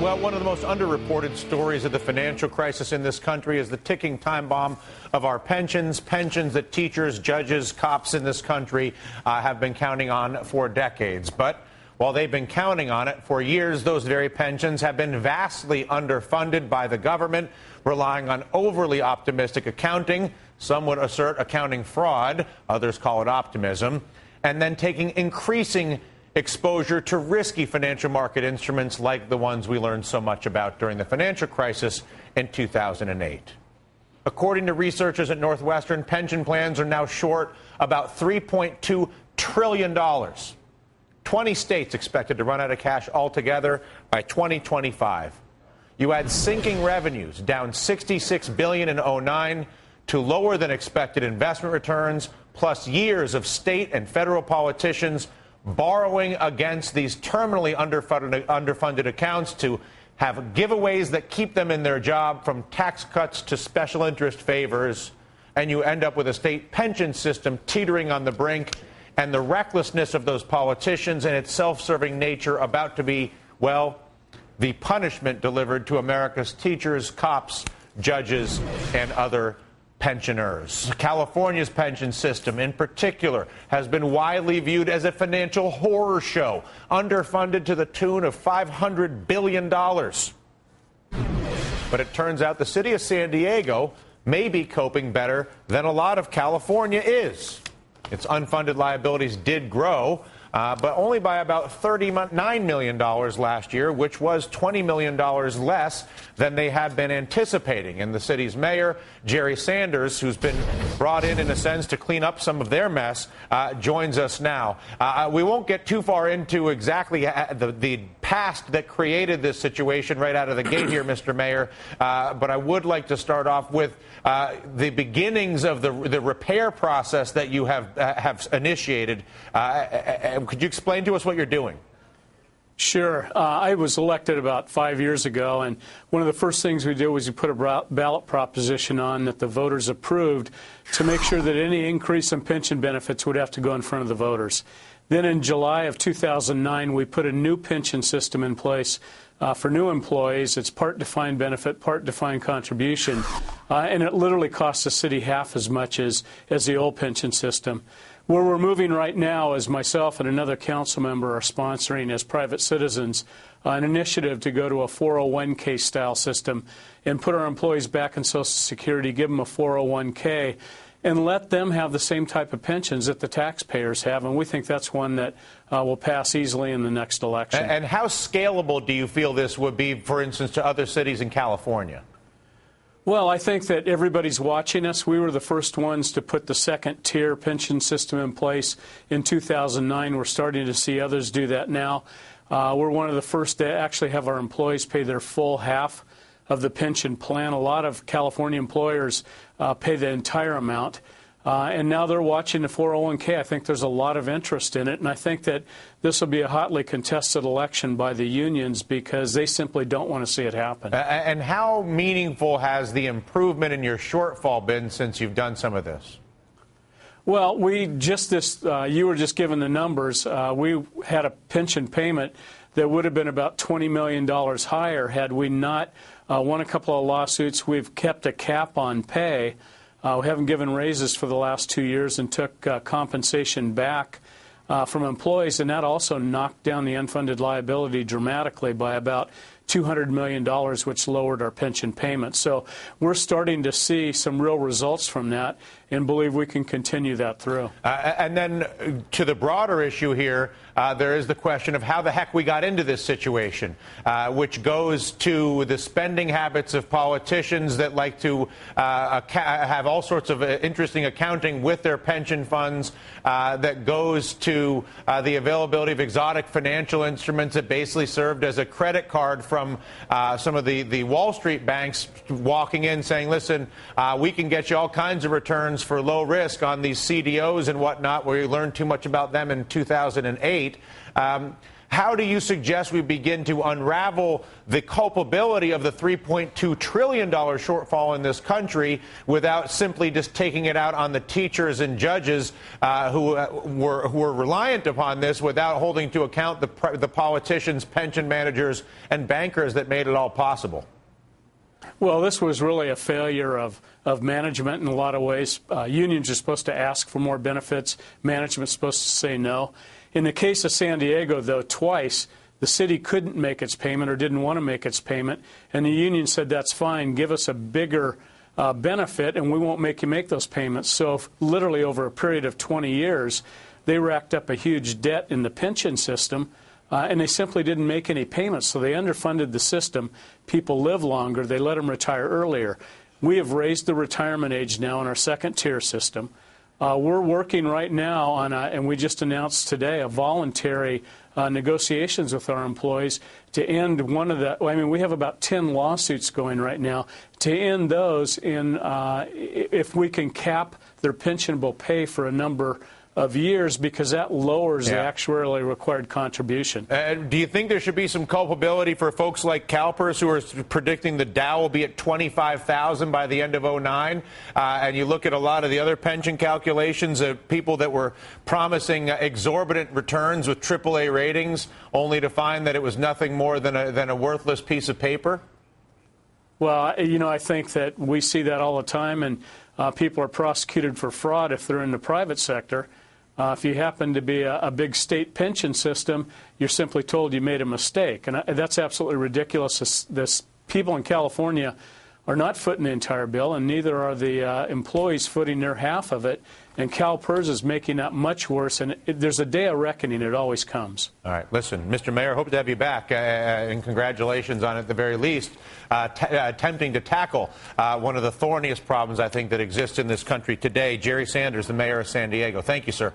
Well, one of the most underreported stories of the financial crisis in this country is the ticking time bomb of our pensions that teachers, judges, cops in this country have been counting on for decades. But while they've been counting on it for years, those very pensions have been vastly underfunded by the government, relying on overly optimistic accounting. Some would assert accounting fraud, others call it optimism, and then taking increasing exposure to risky financial market instruments like the ones we learned so much about during the financial crisis in 2008. According to researchers at Northwestern, pension plans are now short about $3.2 trillion. 20 states expected to run out of cash altogether by 2025. You add sinking revenues, down $66 billion in 2009, to lower than expected investment returns, plus years of state and federal politicians borrowing against these terminally underfunded accounts to have giveaways that keep them in their job, from tax cuts to special interest favors, and you end up with a state pension system teetering on the brink, and the recklessness of those politicians and its self-serving nature about to be, well, the punishment delivered to America's teachers, cops, judges, and other pensioners. California's pension system, in particular, has been widely viewed as a financial horror show, underfunded to the tune of $500 billion. But it turns out the city of San Diego may be coping better than a lot of California is. Its unfunded liabilities did grow, but only by about $39 million last year, which was $20 million less than they had been anticipating. And the city's mayor, Jerry Sanders, who's been brought in a sense, to clean up some of their mess, joins us now. We won't get too far into exactly the past that created this situation right out of the gate here, Mr. Mayor, but I would like to start off with the beginnings of the repair process that you have initiated. Could you explain to us what you're doing? Sure. I was elected about 5 years ago, and one of the first things we did was we put a ballot proposition on that the voters approved to make sure that any increase in pension benefits would have to go in front of the voters. Then in July of 2009, we put a new pension system in place for new employees. It's part defined benefit, part defined contribution, and it literally costs the city half as much as the old pension system. Where we're moving right now is myself and another council member are sponsoring as private citizens an initiative to go to a 401k style system and put our employees back in Social Security, give them a 401k, and let them have the same type of pensions that the taxpayers have. And we think that's one that will pass easily in the next election. And how scalable do you feel this would be, for instance, to other cities in California? Well, I think that everybody's watching us. We were the first ones to put the second-tier pension system in place in 2009. We're starting to see others do that now. We're one of the first to actually have our employees pay their full half of the pension plan. A lot of California employers pay the entire amount. And now they're watching the 401k. I think there's a lot of interest in it, and I think that this will be a hotly contested election by the unions because they simply don't want to see it happen. And how meaningful has the improvement in your shortfall been since you've done some of this? Well, you were just given the numbers. We had a pension payment that would have been about $20 million higher had we not won a couple of lawsuits. We've kept a cap on pay. We haven't given raises for the last 2 years and took compensation back from employees, and that also knocked down the unfunded liability dramatically by about $200 million, which lowered our pension payments. So we're starting to see some real results from that and believe we can continue that through. And then to the broader issue here, there is the question of how the heck we got into this situation, which goes to the spending habits of politicians that like to have all sorts of interesting accounting with their pension funds, that goes to the availability of exotic financial instruments that basically served as a credit card from some of the Wall Street banks walking in saying, listen, we can get you all kinds of returns for low risk on these CDOs and whatnot, where you learned too much about them in 2008. how do you suggest we begin to unravel the culpability of the $3.2 trillion shortfall in this country without simply just taking it out on the teachers and judges who were reliant upon this, without holding to account the politicians, pension managers, and bankers that made it all possible? Well, this was really a failure of management in a lot of ways. Unions are supposed to ask for more benefits. Management's supposed to say no. In the case of San Diego, though, twice the city couldn't make its payment or didn't want to make its payment, and the union said, that's fine, give us a bigger benefit and we won't make you make those payments. So literally over a period of 20 years, they racked up a huge debt in the pension system, and they simply didn't make any payments. So they underfunded the system. People live longer. They let them retire earlier. We have raised the retirement age now in our second-tier system. We're working right now on, and we just announced today, a voluntary negotiations with our employees to end one of the, we have about 10 lawsuits going right now, to end those in, if we can cap their pensionable pay for a number of years, because that lowers the actuarially required contribution. Do you think there should be some culpability for folks like CalPERS, who are predicting the Dow will be at 25,000 by the end of 2009? And you look at a lot of the other pension calculations of people that were promising exorbitant returns with AAA ratings, only to find that it was nothing more than a worthless piece of paper? Well, I think that we see that all the time, and people are prosecuted for fraud if they're in the private sector. If you happen to be a big state pension system, you're simply told you made a mistake. And that's absolutely ridiculous. This people in California are not footing the entire bill, and neither are the employees footing their half of it. And CalPERS is making that much worse. And there's a day of reckoning. It always comes. All right. Listen, Mr. Mayor, hope to have you back. And congratulations on, at the very least, attempting to tackle one of the thorniest problems, I think, that exists in this country today. Jerry Sanders, the mayor of San Diego. Thank you, sir.